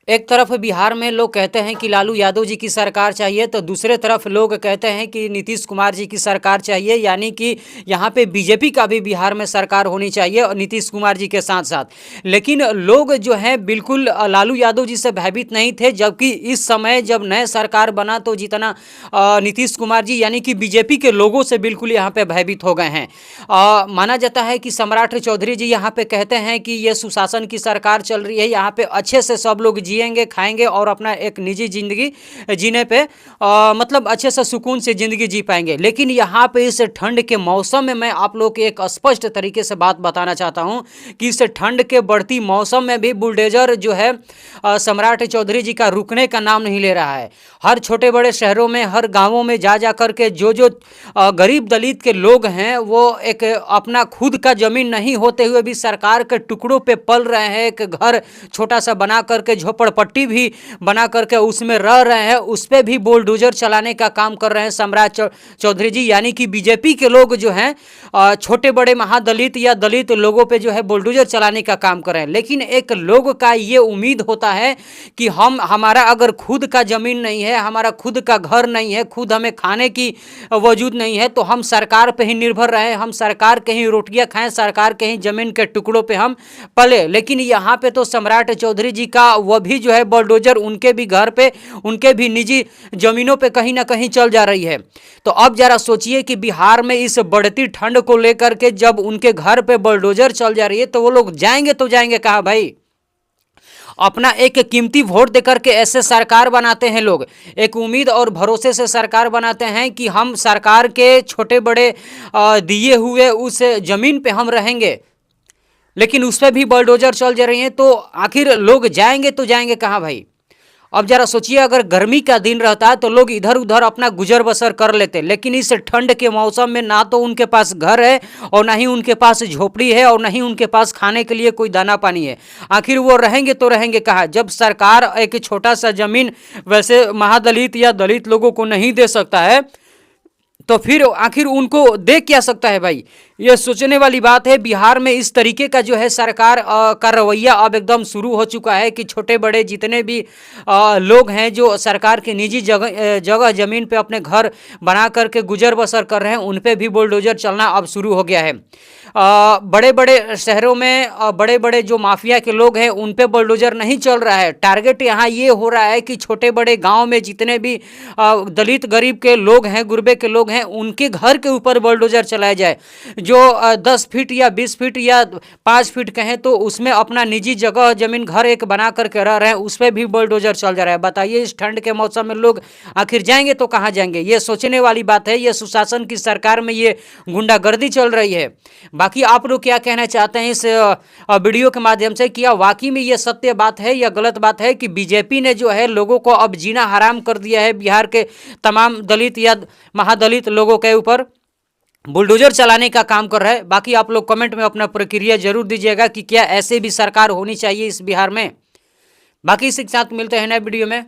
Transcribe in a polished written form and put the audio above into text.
एक तरफ बिहार में लोग कहते हैं कि लालू यादव जी की सरकार चाहिए, तो दूसरे तरफ लोग कहते हैं कि नीतीश कुमार जी की सरकार चाहिए, यानी कि यहाँ पे बीजेपी का भी बिहार में सरकार होनी चाहिए और नीतीश कुमार जी के साथ साथ। लेकिन लोग जो हैं बिल्कुल लालू यादव जी से भयभीत नहीं थे, जबकि इस समय जब नए सरकार बना तो जितना नीतीश कुमार जी यानी कि बीजेपी के लोगों से बिल्कुल यहाँ पे भयभीत हो गए हैं। माना जाता है कि सम्राट चौधरी जी यहाँ पे कहते हैं कि ये सुशासन की सरकार चल रही है, यहाँ पे अच्छे से सब लोग जिएंगे खाएंगे और अपना एक निजी जिंदगी जीने पे मतलब अच्छे से सुकून से जिंदगी जी पाएंगे। लेकिन यहाँ पे इस ठंड के मौसम में मैं आप लोग को एक स्पष्ट तरीके से बात बताना चाहता हूँ कि इस ठंड के बढ़ती मौसम में भी बुलडोजर जो है सम्राट चौधरी जी का रुकने का नाम नहीं ले रहा है। हर छोटे बड़े शहरों में, हर गाँवों में जा जा कर के जो जो गरीब दलित के लोग हैं वो एक अपना खुद का जमीन नहीं होते हुए भी सरकार के टुकड़ों पे पल रहे हैं, एक घर छोटा सा बना करके झोपड़पट्टी भी बना करके उसमें रह रहे हैं, उस पर भी बुलडोजर चलाने का काम कर रहे हैं सम्राट चौधरी जी। यानी कि बीजेपी के लोग जो हैं छोटे बड़े महादलित या दलित लोगों पे जो है बुलडोजर चलाने का काम कर रहे हैं। लेकिन एक लोग का ये उम्मीद होता है कि हमारा अगर खुद का जमीन नहीं है, हमारा खुद का घर नहीं है, खुद हमें खाने की वजूद नहीं है, तो हम सरकार पे ही निर्भर रहे, हम सरकार के ही रोटियां खाएं, सरकार के ही जमीन के टुकड़ों पे हम पले। लेकिन यहाँ पे तो सम्राट चौधरी जी का वह भी जो है बुलडोजर उनके भी घर पे, उनके भी निजी जमीनों पे कहीं ना कहीं चल जा रही है। तो अब जरा सोचिए कि बिहार में इस बढ़ती ठंड को लेकर के जब उनके घर पे बुलडोजर चल जा रही है तो वो लोग जाएंगे तो जाएंगे कहाँ भाई? अपना एक कीमती वोट देकर के ऐसे सरकार बनाते हैं लोग, एक उम्मीद और भरोसे से सरकार बनाते हैं कि हम सरकार के छोटे बड़े दिए हुए उस जमीन पे हम रहेंगे, लेकिन उस पर भी बुलडोजर चल जा रही हैं, तो आखिर लोग जाएंगे तो जाएंगे कहाँ भाई? अब जरा सोचिए, अगर गर्मी का दिन रहता है तो लोग इधर उधर अपना गुजर बसर कर लेते, लेकिन इस ठंड के मौसम में ना तो उनके पास घर है और ना ही उनके पास झोपड़ी है और ना ही उनके पास खाने के लिए कोई दाना पानी है। आखिर वो रहेंगे तो रहेंगे कहाँ, जब सरकार एक छोटा सा जमीन वैसे महादलित या दलित लोगों को नहीं दे सकता है तो फिर आखिर उनको दे क्या सकता है भाई? ये सोचने वाली बात है। बिहार में इस तरीके का जो है सरकार का रवैया अब एकदम शुरू हो चुका है कि छोटे बड़े जितने भी लोग हैं जो सरकार के निजी जगह जमीन पे अपने घर बना करके गुजर बसर कर रहे हैं, उन पे भी बुलडोजर चलना अब शुरू हो गया है। बड़े बड़े शहरों में बड़े बड़े जो माफिया के लोग हैं उन पे बुलडोजर नहीं चल रहा है। टारगेट यहाँ ये हो रहा है कि छोटे बड़े गांव में जितने भी दलित गरीब के लोग हैं, गुरबे के लोग हैं, उनके घर के ऊपर बुलडोजर चलाया जाए। जो 10 फीट या 20 फीट या 5 फीट कहें तो उसमें अपना निजी जगह जमीन घर एक बना करके रह रहे हैं, उस पर भी बुलडोजर चल जा रहा है। बताइए इस ठंड के मौसम में लोग आखिर जाएंगे तो कहाँ जाएंगे? ये सोचने वाली बात है। ये सुशासन की सरकार में ये गुंडागर्दी चल रही है। बाकी आप लोग क्या कहना चाहते हैं इस वीडियो के माध्यम से? क्या वाकई में ये सत्य बात है या गलत बात है कि बीजेपी ने जो है लोगों को अब जीना हराम कर दिया है, बिहार के तमाम दलित या महादलित लोगों के ऊपर बुलडोजर चलाने का काम कर रहा है? बाकी आप लोग कमेंट में अपना प्रतिक्रिया जरूर दीजिएगा कि क्या ऐसे भी सरकार होनी चाहिए इस बिहार में। बाकी इसी के साथ मिलते हैं नए वीडियो में।